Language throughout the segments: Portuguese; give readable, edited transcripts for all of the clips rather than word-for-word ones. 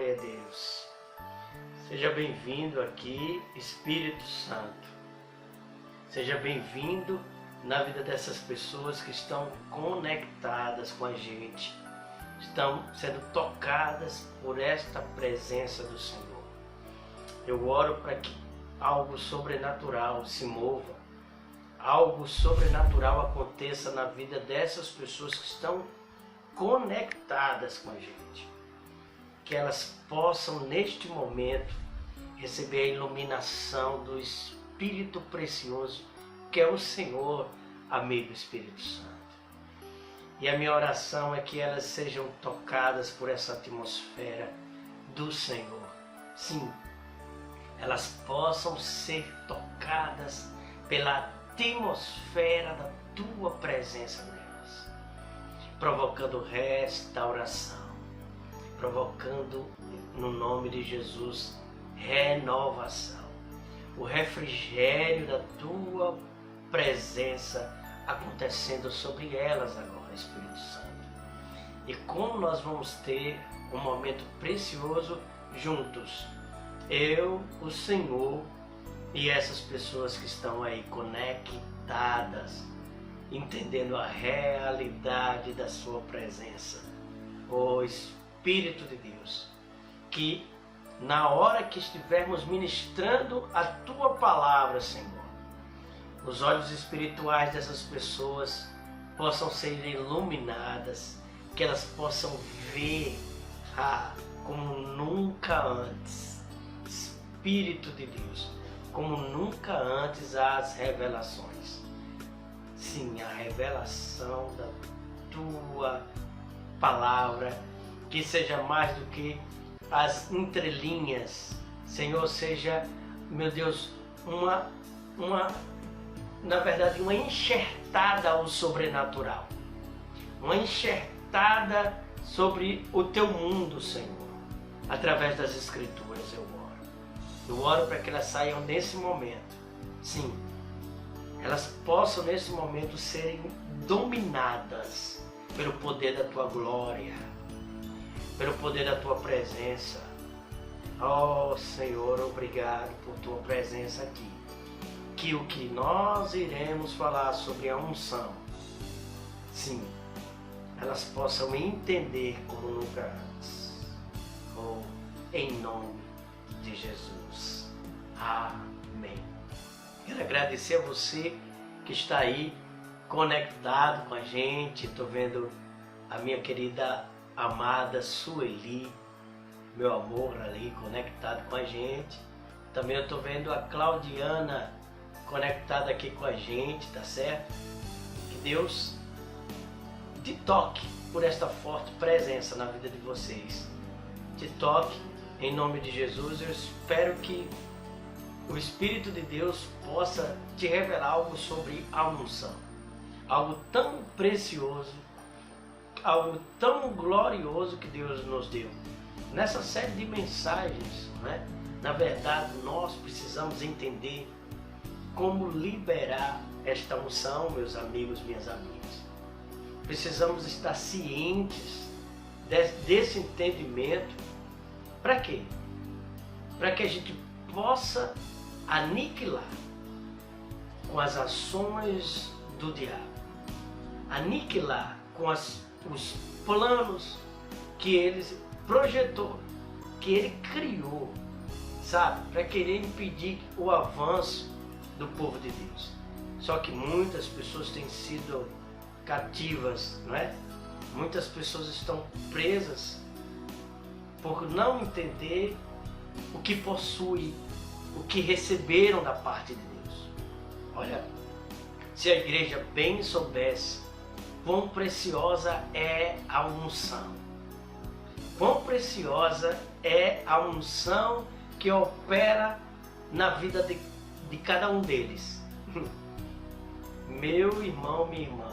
Glória a Deus. Seja bem-vindo aqui, Espírito Santo. Seja bem-vindo na vida dessas pessoas que estão conectadas com a gente, estão sendo tocadas por esta presença do Senhor. Eu oro para que algo sobrenatural se mova, algo sobrenatural aconteça na vida dessas pessoas que estão conectadas com a gente. Que elas possam, neste momento, receber a iluminação do Espírito Precioso, que é o Senhor, amigo Espírito Santo. E a minha oração é que elas sejam tocadas por essa atmosfera do Senhor. Sim, elas possam ser tocadas pela atmosfera da Tua presença nelas, provocando restauração, provocando, no nome de Jesus, renovação, o refrigério da Tua presença acontecendo sobre elas agora, Espírito Santo. E como nós vamos ter um momento precioso juntos, eu, o Senhor e essas pessoas que estão aí conectadas, entendendo a realidade da Sua presença. Ó Espírito de Deus, que na hora que estivermos ministrando a Tua palavra, Senhor, os olhos espirituais dessas pessoas possam ser iluminadas, que elas possam ver como nunca antes. Espírito de Deus, como nunca antes as revelações. Sim, a revelação da Tua palavra, que seja mais do que as entrelinhas, Senhor, seja, meu Deus, na verdade, uma enxertada ao sobrenatural, uma enxertada sobre o Teu mundo, Senhor, através das Escrituras. Eu oro para que elas saiam nesse momento, sim, elas possam nesse momento serem dominadas pelo poder da Tua glória, pelo poder da Tua presença. Oh Senhor, obrigado por Tua presença aqui. Que o que nós iremos falar sobre a unção, sim, elas possam entender como nunca antes. Oh, em nome de Jesus. Amém. Quero agradecer a você que está aí conectado com a gente. Estou vendo a minha querida amada Sueli, meu amor ali, conectado com a gente. Também eu estou vendo a Claudiana conectada aqui com a gente, tá certo? Que Deus te toque por esta forte presença na vida de vocês. Te toque em nome de Jesus. Eu espero que o Espírito de Deus possa te revelar algo sobre a unção. Algo tão precioso, algo tão glorioso que Deus nos deu. Nessa série de mensagens, né? Na verdade, nós precisamos entender como liberar esta unção, meus amigos, minhas amigas. Precisamos estar cientes desse entendimento. Para quê? Para que a gente possa aniquilar com as ações do diabo, aniquilar com os planos que ele projetou, que ele criou, sabe? Para querer impedir o avanço do povo de Deus. Só que muitas pessoas têm sido cativas, não é? Muitas pessoas estão presas por não entender o que possui, o que receberam da parte de Deus. Olha, se a igreja bem soubesse quão preciosa é a unção, quão preciosa é a unção que opera na vida de cada um deles. Meu irmão, minha irmã,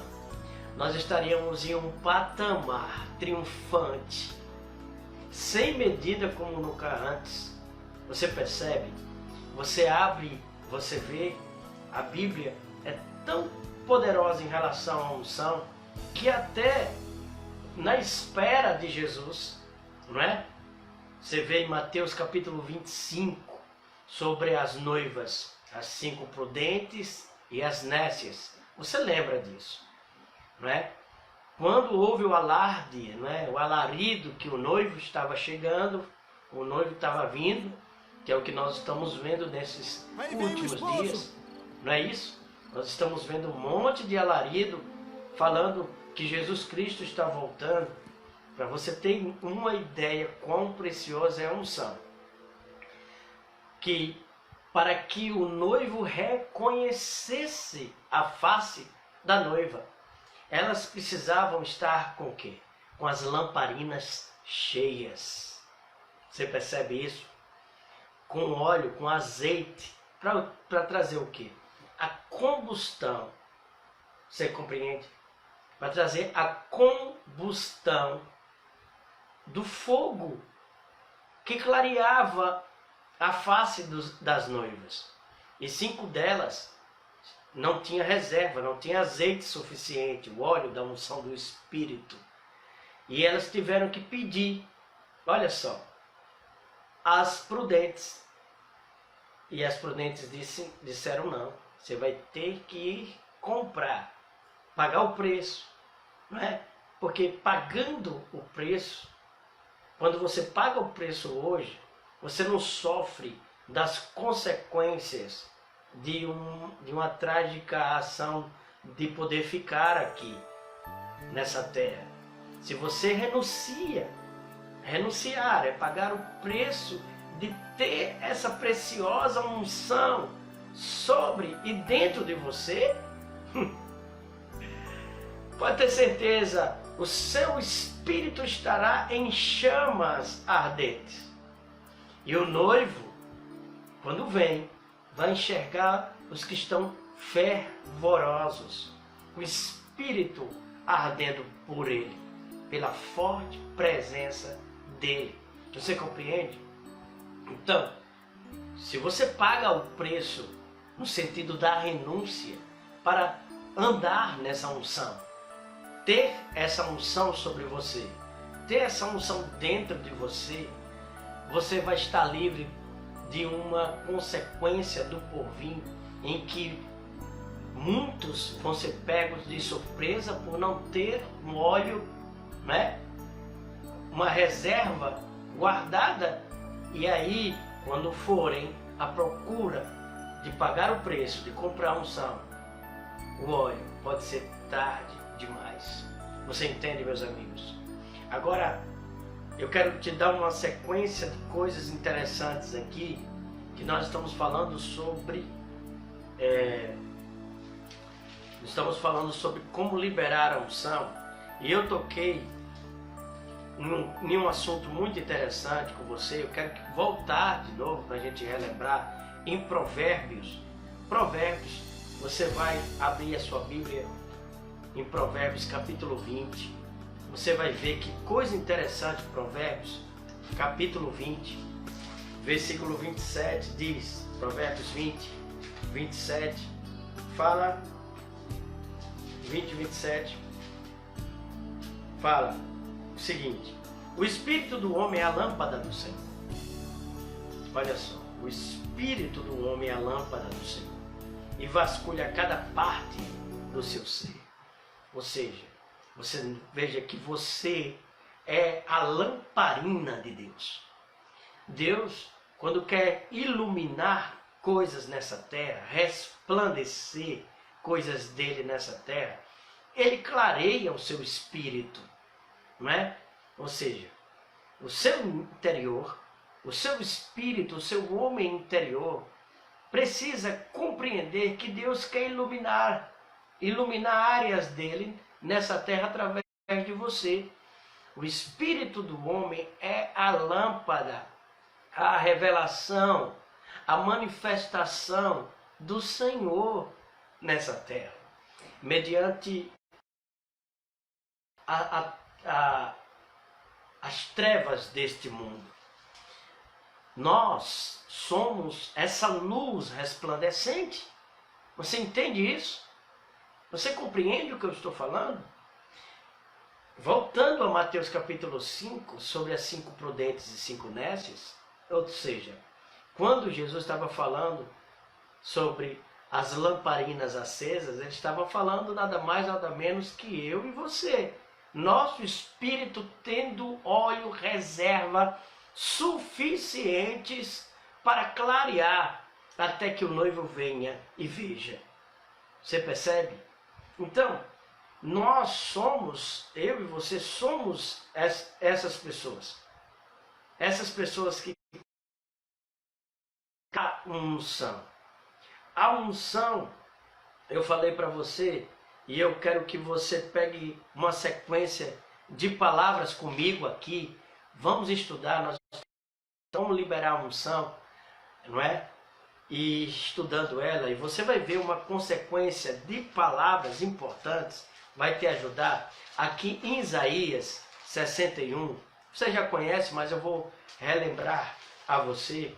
nós estaríamos em um patamar triunfante, sem medida como nunca antes. Você percebe? Você abre, você vê, a Bíblia é tão poderosa em relação à unção, que até na espera de Jesus, não é? Você vê em Mateus capítulo 25 sobre as noivas, as 5 prudentes e as nécias. Você lembra disso, não é? Quando houve o alarde, não é? O alarido que o noivo estava chegando, o noivo estava vindo, que é o que nós estamos vendo nesses últimos dias, não é isso? Nós estamos vendo um monte de alarido falando que Jesus Cristo está voltando. Para você ter uma ideia quão preciosa é a unção. Que para que o noivo reconhecesse a face da noiva, elas precisavam estar com o quê? Com as lamparinas cheias. Você percebe isso? Com óleo, com azeite, para trazer o quê? A combustão. Você compreende? Para trazer a combustão do fogo que clareava a face das noivas. E 5 delas não tinha reserva, não tinha azeite suficiente, o óleo da unção do Espírito. E elas tiveram que pedir, olha só, as prudentes. E as prudentes disseram não, você vai ter que ir comprar, pagar o preço, não é? Porque pagando o preço, quando você paga o preço hoje, você não sofre das consequências de uma trágica ação de poder ficar aqui nessa terra. Se você renunciar é pagar o preço de ter essa preciosa unção sobre e dentro de você, pode ter certeza, o seu espírito estará em chamas ardentes. E o noivo, quando vem, vai enxergar os que estão fervorosos, o espírito ardendo por ele, pela forte presença dele. Você compreende? Então, se você paga o preço no sentido da renúncia para andar nessa unção, ter essa unção sobre você, ter essa unção dentro de você, você vai estar livre de uma consequência do porvir em que muitos vão ser pegos de surpresa por não ter um óleo, né? Uma reserva guardada. E aí, quando forem à procura de pagar o preço, de comprar unção, o óleo pode ser tarde demais. Você entende, meus amigos? Agora, eu quero te dar uma sequência de coisas interessantes aqui, que nós estamos falando sobre como liberar a unção. E eu toquei em um assunto muito interessante com você. Eu quero voltar de novo para a gente relembrar em Provérbios. Provérbios, você vai abrir a sua Bíblia em Provérbios capítulo 20. Você vai ver que coisa interessante. Provérbios capítulo 20, versículo 27 diz, Provérbios 20, 27, fala, 20, 27, fala o seguinte: o Espírito do homem é a lâmpada do Senhor. Olha só, o Espírito do homem é a lâmpada do Senhor e vasculha cada parte do seu ser. Ou seja, você veja que você é a lamparina de Deus. Deus, quando quer iluminar coisas nessa terra, resplandecer coisas dele nessa terra, ele clareia o seu espírito, não é? Ou seja, o seu interior, o seu espírito, o seu homem interior precisa compreender que Deus quer iluminar áreas dele nessa terra através de você. O espírito do homem é a lâmpada, a revelação, a manifestação do Senhor nessa terra, mediante as trevas deste mundo. Nós somos essa luz resplandecente. Você entende isso? Você compreende o que eu estou falando? voltando a Mateus capítulo 5, sobre as 5 prudentes e 5 nécias, ou seja, quando Jesus estava falando sobre as lamparinas acesas, ele estava falando nada mais, nada menos que eu e você. Nosso espírito tendo óleo reserva suficientes para clarear até que o noivo venha e veja. Você percebe? Então, nós somos, eu e você somos essas pessoas. Essas pessoas que a unção. A unção, eu falei para você, e eu quero que você pegue uma sequência de palavras comigo aqui. Vamos estudar, nós vamos liberar a unção, não é? E estudando ela, e você vai ver uma consequência de palavras importantes, vai te ajudar. Aqui em Isaías 61, você já conhece, mas eu vou relembrar a você,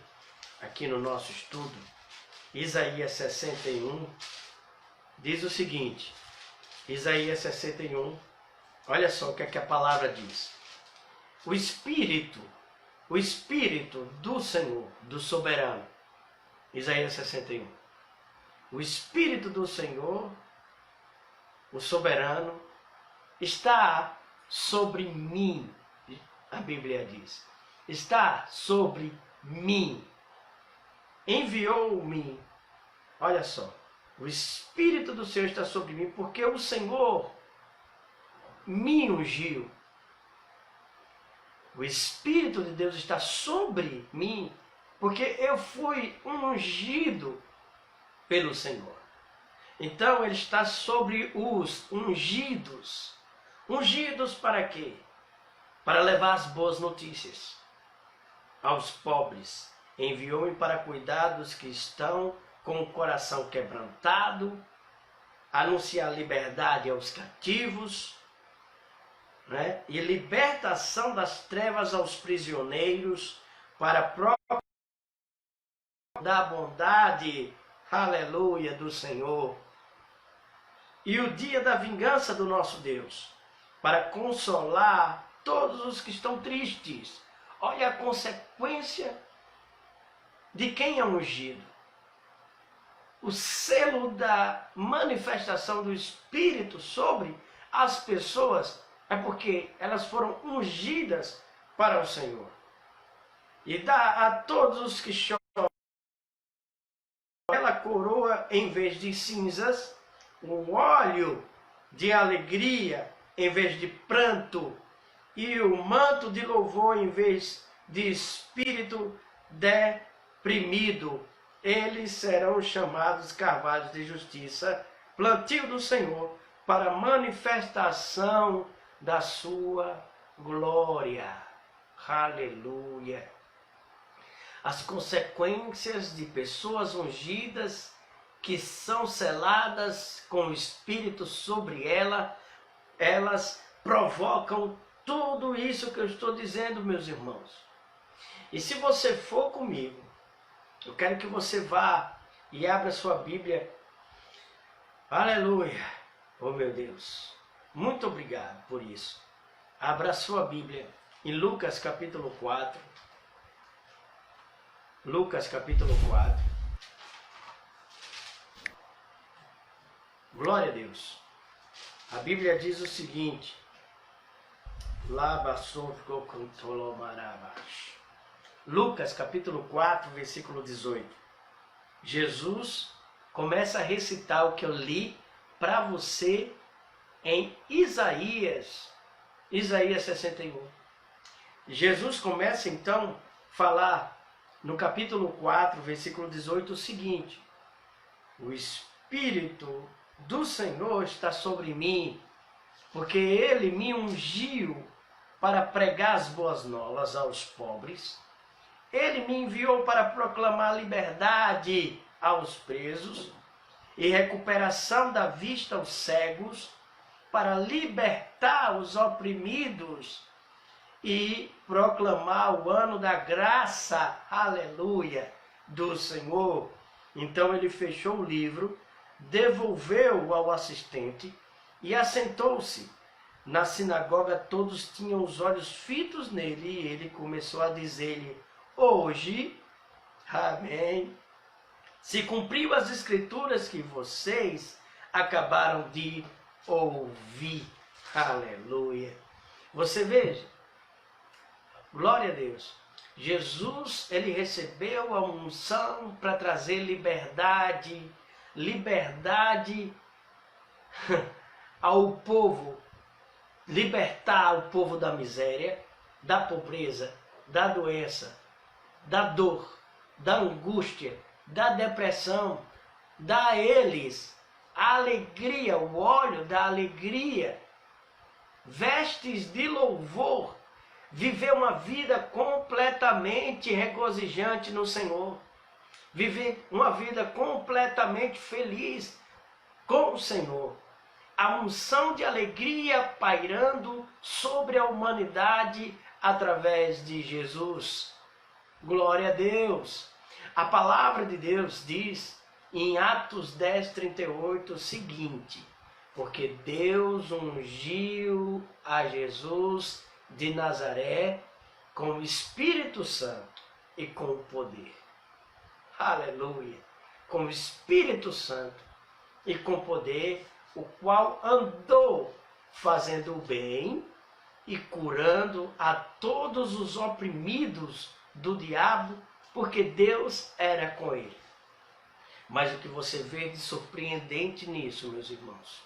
aqui no nosso estudo. Isaías 61 diz o seguinte, Isaías 61, olha só o que a palavra diz. O Espírito do Senhor, do soberano, Isaías 61. O Espírito do Senhor, o soberano, está sobre mim, a Bíblia diz. Está sobre mim. Enviou-me, olha só, o Espírito do Senhor está sobre mim, porque o Senhor me ungiu. O Espírito de Deus está sobre mim, porque eu fui ungido pelo Senhor. Então ele está sobre os ungidos. Ungidos para quê? Para levar as boas notícias aos pobres. Enviou-me para cuidar dos que estão com o coração quebrantado, anunciar liberdade aos cativos, né? E libertação das trevas aos prisioneiros, para da bondade, aleluia, do Senhor. E o dia da vingança do nosso Deus, para consolar todos os que estão tristes. Olha a consequência de quem é ungido. O selo da manifestação do Espírito sobre as pessoas é porque elas foram ungidas para o Senhor. E dá a todos os que choram aquela coroa em vez de cinzas, um óleo de alegria em vez de pranto, e o manto de louvor em vez de espírito deprimido. Eles serão chamados carvalhos de justiça, plantio do Senhor, para manifestação da sua glória. Aleluia. As consequências de pessoas ungidas que são seladas com o Espírito sobre elas provocam tudo isso que eu estou dizendo, meus irmãos. E se você for comigo, eu quero que você vá e abra sua Bíblia. Aleluia! Oh meu Deus, muito obrigado por isso. Abra sua Bíblia em Lucas capítulo 4. Lucas capítulo 4. Glória a Deus. A Bíblia diz o seguinte. Lucas capítulo 4, versículo 18. Jesus começa a recitar o que eu li para você em Isaías 61. Jesus começa então a falar no capítulo 4, versículo 18 o seguinte: o Espírito do Senhor está sobre mim, porque Ele me ungiu para pregar as boas novas aos pobres. Ele me enviou para proclamar liberdade aos presos e recuperação da vista aos cegos, para libertar os oprimidos e proclamar o ano da graça, aleluia, do Senhor. Então ele fechou o livro, devolveu-o ao assistente e assentou-se. na sinagoga todos tinham os olhos fitos nele, e ele começou a dizer-lhe: hoje, amém, se cumpriu as escrituras que vocês acabaram de ouvir. Aleluia. Você veja, glória a Deus. Jesus, ele recebeu a unção para trazer liberdade ao povo, libertar o povo da miséria, da pobreza, da doença, da dor, da angústia, da depressão, dar a eles a alegria, o óleo da alegria, vestes de louvor, viver uma vida completamente regozijante no Senhor, viver uma vida completamente feliz com o Senhor. A unção de alegria pairando sobre a humanidade através de Jesus. Glória a Deus. A palavra de Deus diz em Atos 10:38 o seguinte: porque Deus ungiu a Jesus de Nazaré com o Espírito Santo e com o poder. Aleluia! Com o Espírito Santo e com poder, o qual andou fazendo o bem e curando a todos os oprimidos do diabo, porque Deus era com ele. Mas o que você vê de surpreendente nisso, meus irmãos?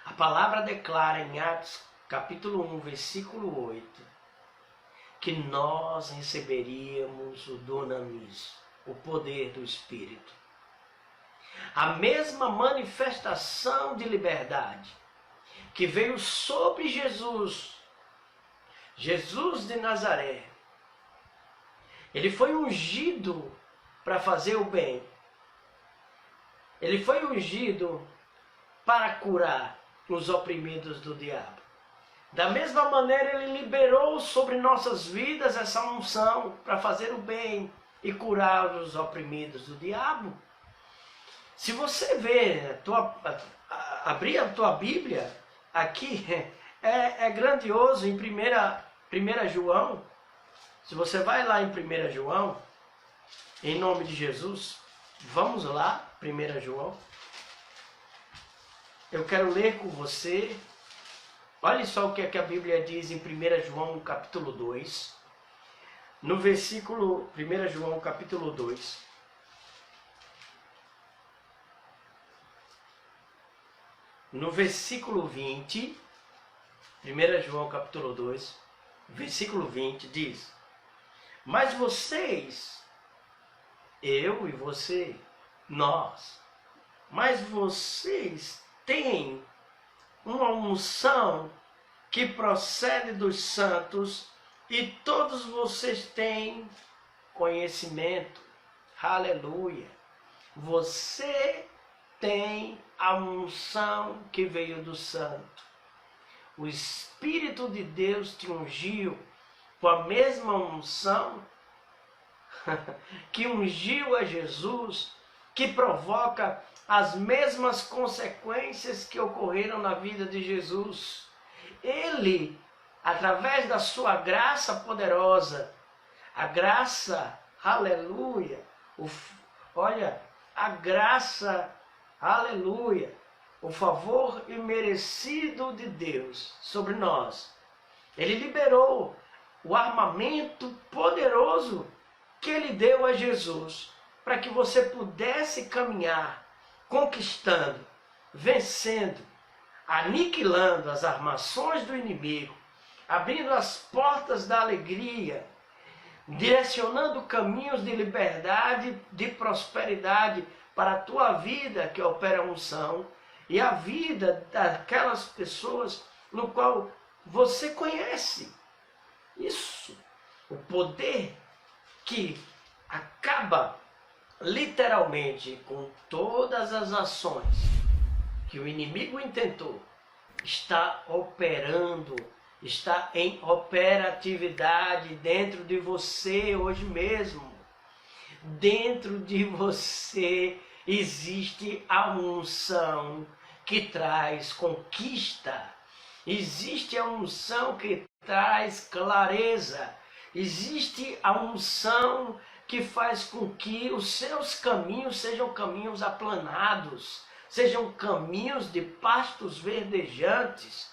A palavra declara em Atos capítulo 1, versículo 8, que nós receberíamos o dunamis, o poder do Espírito. A mesma manifestação de liberdade que veio sobre Jesus, Jesus de Nazaré. Ele foi ungido para fazer o bem. Ele foi ungido para curar os oprimidos do diabo. Da mesma maneira, ele liberou sobre nossas vidas essa unção para fazer o bem e curar os oprimidos do diabo. Se você ver, abrir a tua Bíblia, aqui é grandioso em 1 João. Se você vai lá em 1 João, em nome de Jesus, vamos lá, 1 João. Eu quero ler com você. Olha só o que a Bíblia diz em 1 João capítulo 2. No versículo 1 João capítulo 2. No versículo 20, 1 João capítulo 2, versículo 20 diz: mas vocês, eu e você, nós, mas vocês têm uma unção que procede dos santos e todos vocês têm conhecimento. Aleluia! Você tem a unção que veio do santo. O Espírito de Deus te ungiu com a mesma unção que ungiu a Jesus, que provoca as mesmas consequências que ocorreram na vida de Jesus. Ele, através da sua graça poderosa, a graça, aleluia, olha, a graça, aleluia, o favor imerecido de Deus sobre nós. Ele liberou o armamento poderoso que ele deu a Jesus para que você pudesse caminhar conquistando, vencendo, aniquilando as armações do inimigo, abrindo as portas da alegria, direcionando caminhos de liberdade, de prosperidade para a tua vida que opera a unção e a vida daquelas pessoas no qual você conhece. Isso, o poder que acaba literalmente com todas as ações que o inimigo intentou, está operando, está em operatividade dentro de você hoje mesmo. Dentro de você existe a unção que traz conquista, Existe a unção que traz clareza. Existe a unção que faz com que os seus caminhos sejam caminhos aplanados, sejam caminhos de pastos verdejantes.